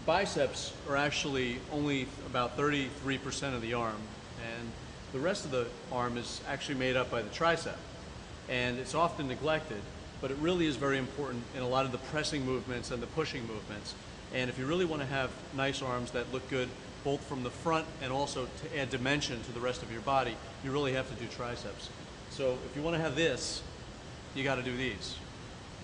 biceps are actually only about 33% of the arm, and the rest of the arm is actually made up by the tricep. And it's often neglected, but it really is very important in a lot of the pressing movements and the pushing movements. And if you really want to have nice arms that look good both from the front and also to add dimension to the rest of your body, you really have to do triceps. So if you want to have this, you got to do these.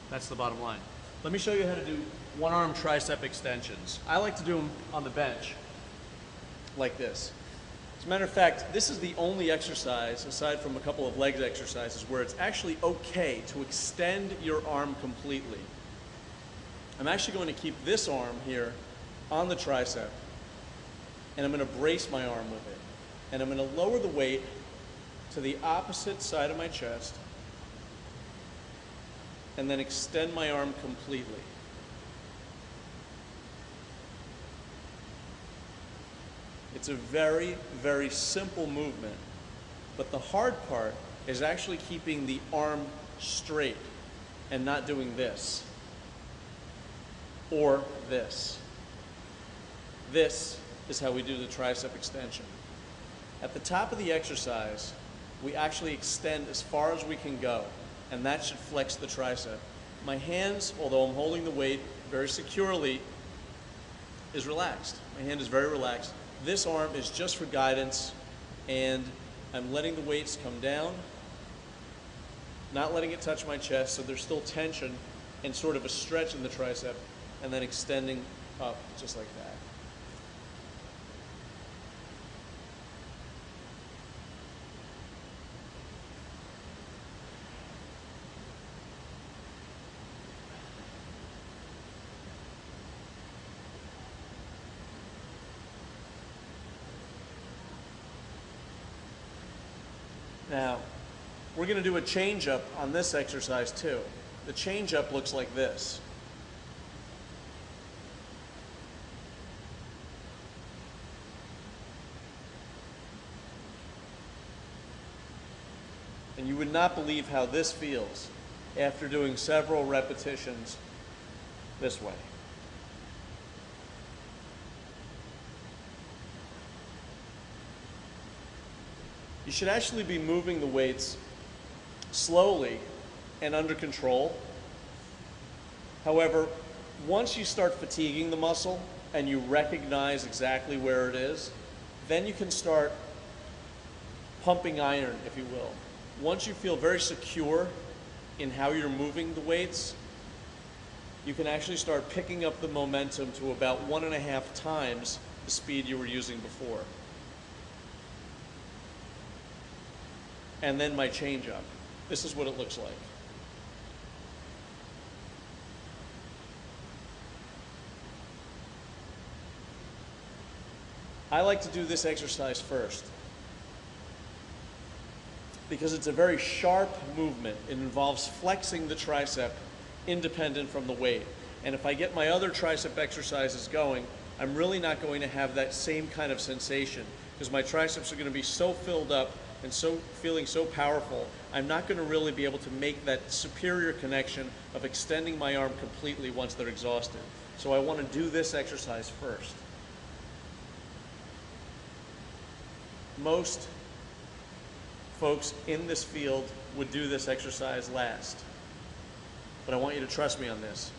That's the bottom line. Let me show you how to do one arm tricep extensions. I like to do them on the bench like this. As a matter of fact, this is the only exercise, aside from a couple of legs exercises, where it's actually okay to extend your arm completely. I'm actually going to keep this arm here on the tricep, and I'm going to brace my arm with it. And I'm going to lower the weight to the opposite side of my chest, and then extend my arm completely. It's a very, very simple movement, but the hard part is actually keeping the arm straight and not doing this or this. This is how we do the tricep extension. At the top of the exercise, we actually extend as far as we can go, and that should flex the tricep. My hands, although I'm holding the weight very securely, is relaxed. My hand is very relaxed. This arm is just for guidance, and I'm letting the weights come down, not letting it touch my chest, so there's still tension and sort of a stretch in the tricep, and then extending up just like that. Now, we're going to do a change-up on this exercise too. The change-up looks like this. And you would not believe how this feels after doing several repetitions this way. You should actually be moving the weights slowly and under control. However, once you start fatiguing the muscle and you recognize exactly where it is, then you can start pumping iron, if you will. Once you feel very secure in how you're moving the weights, you can actually start picking up the momentum to about 1.5 times the speed you were using before. And then my change up. This is what it looks like. I like to do this exercise first because it's a very sharp movement. It involves flexing the tricep independent from the weight. And if I get my other tricep exercises going, I'm really not going to have that same kind of sensation because my triceps are going to be so filled up and so feeling so powerful, I'm not going to really be able to make that superior connection of extending my arm completely once they're exhausted. So I want to do this exercise first. Most folks in this field would do this exercise last, but I want you to trust me on this.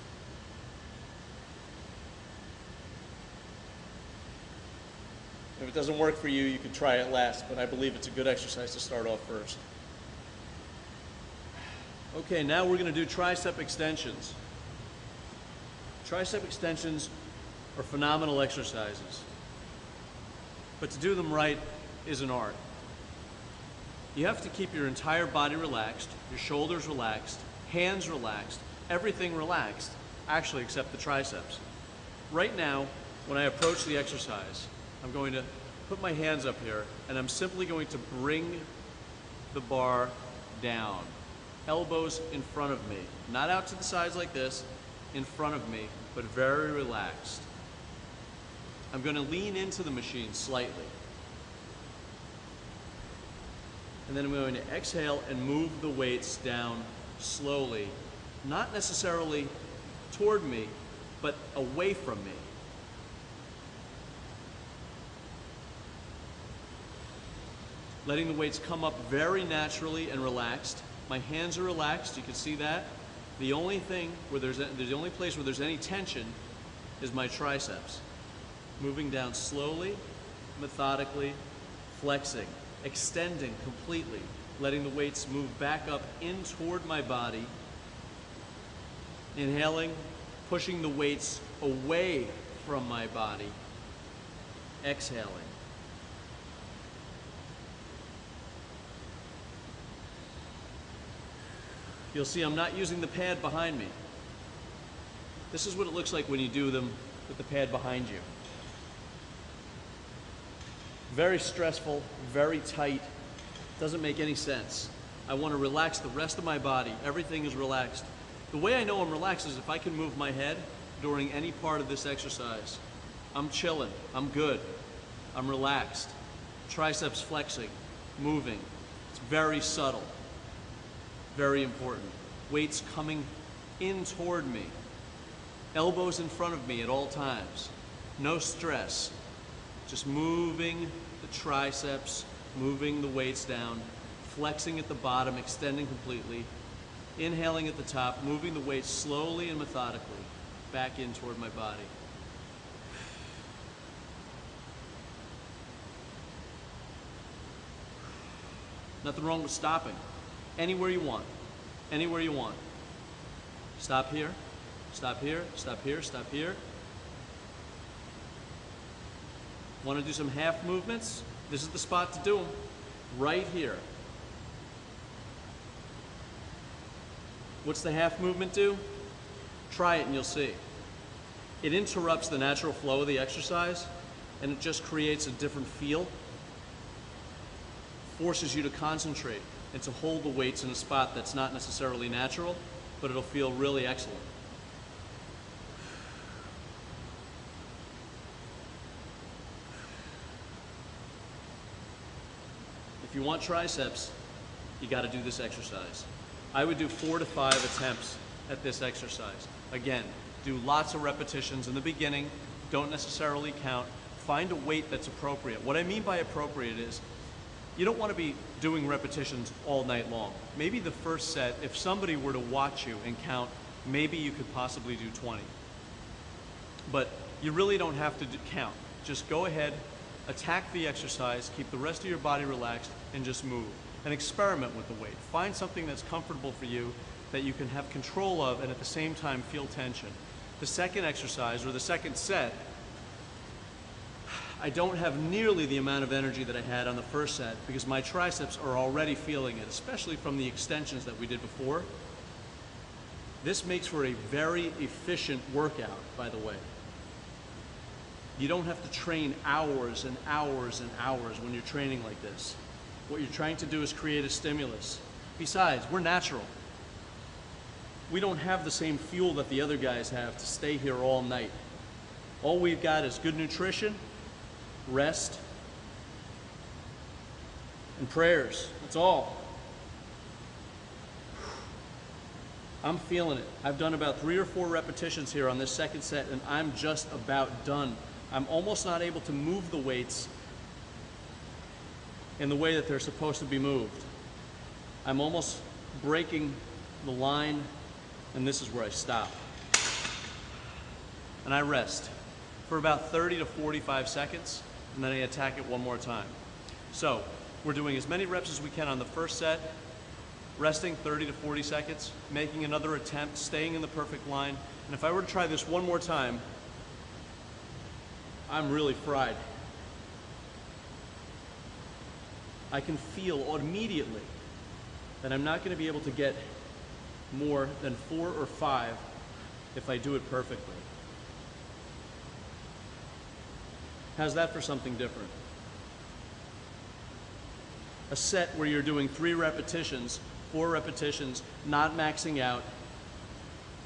If it doesn't work for you, you can try it last, but I believe it's a good exercise to start off first. Okay, now we're going to do tricep extensions. Tricep extensions are phenomenal exercises, but to do them right is an art. You have to keep your entire body relaxed, your shoulders relaxed, hands relaxed, everything relaxed, actually except the triceps. Right now, when I approach the exercise, I'm going to put my hands up here and I'm simply going to bring the bar down. Elbows in front of me, not out to the sides like this, in front of me, but very relaxed. I'm going to lean into the machine slightly. And then I'm going to exhale and move the weights down slowly, not necessarily toward me, but away from me. letting the weights come up very naturally and relaxed. My hands are relaxed, you can see that. The only thing where the only place where there's any tension is my triceps. Moving down slowly, methodically, flexing, extending completely, letting the weights move back up in toward my body. Inhaling, pushing the weights away from my body. Exhaling. You'll see I'm not using the pad behind me. This is what it looks like when you do them with the pad behind you. Very stressful, very tight, doesn't make any sense. I want to relax the rest of my body. Everything is relaxed. The way I know I'm relaxed is if I can move my head during any part of this exercise. I'm chilling, I'm good, I'm relaxed. Triceps flexing, moving. It's very subtle. Very important. Weights coming in toward me. Elbows in front of me at all times. No stress. Just moving the triceps, moving the weights down, flexing at the bottom, extending completely. Inhaling at the top, moving the weights slowly and methodically back in toward my body. Nothing wrong with stopping. Anywhere you want. Anywhere you want. Stop here. Stop here. Stop here. Stop here. Want to do some half movements? This is the spot to do them. Right here. What's the half movement do? Try it and you'll see. It interrupts the natural flow of the exercise and it just creates a different feel. Forces you to concentrate and to hold the weights in a spot that's not necessarily natural, but it'll feel really excellent. If you want triceps, you got to do this exercise. I would do 4 to 5 attempts at this exercise. Again, do lots of repetitions in the beginning, don't necessarily count. Find a weight that's appropriate. What I mean by appropriate is you don't want to be doing repetitions all night long. Maybe the first set, if somebody were to watch you and count, maybe you could possibly do 20. But you really don't have to count. Just go ahead, attack the exercise, keep the rest of your body relaxed, and just move. And experiment with the weight. Find something that's comfortable for you that you can have control of and at the same time feel tension. The second exercise, or the second set, I don't have nearly the amount of energy that I had on the first set because my triceps are already feeling it, especially from the extensions that we did before. This makes for a very efficient workout, by the way. You don't have to train hours and hours and hours when you're training like this. What you're trying to do is create a stimulus. Besides, we're natural. We don't have the same fuel that the other guys have to stay here all night. All we've got is good nutrition, rest, and prayers. That's all. I'm feeling it. I've done about 3 or 4 repetitions here on this second set, and I'm just about done. I'm almost not able to move the weights in the way that they're supposed to be moved. I'm almost breaking the line, and this is where I stop. And I rest for about 30 to 45 seconds, and then I attack it one more time. So we're doing as many reps as we can on the first set, resting 30 to 40 seconds, making another attempt, staying in the perfect line. And if I were to try this one more time, I'm really fried. I can feel immediately that I'm not going to be able to get more than 4 or 5 if I do it perfectly. How's that for something different? A set where you're doing 3 repetitions, 4 repetitions, not maxing out,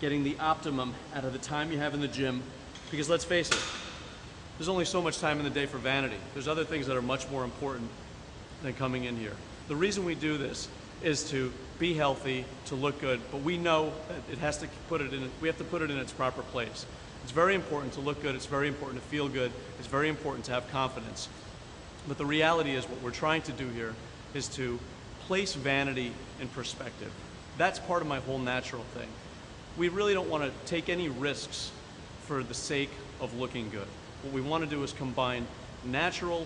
getting the optimum out of the time you have in the gym. Because let's face it, there's only so much time in the day for vanity. There's other things that are much more important than coming in here. The reason we do this is to be healthy, to look good, but we know that we have to put it in its proper place. It's very important to look good, it's very important to feel good, it's very important to have confidence. But the reality is what we're trying to do here is to place vanity in perspective. That's part of my whole natural thing. We really don't want to take any risks for the sake of looking good. What we want to do is combine natural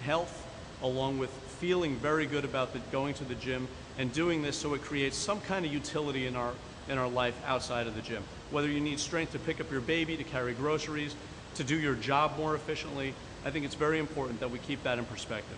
health along with feeling very good about going to the gym and doing this so it creates some kind of utility in our life outside of the gym. Whether you need strength to pick up your baby, to carry groceries, to do your job more efficiently, I think it's very important that we keep that in perspective.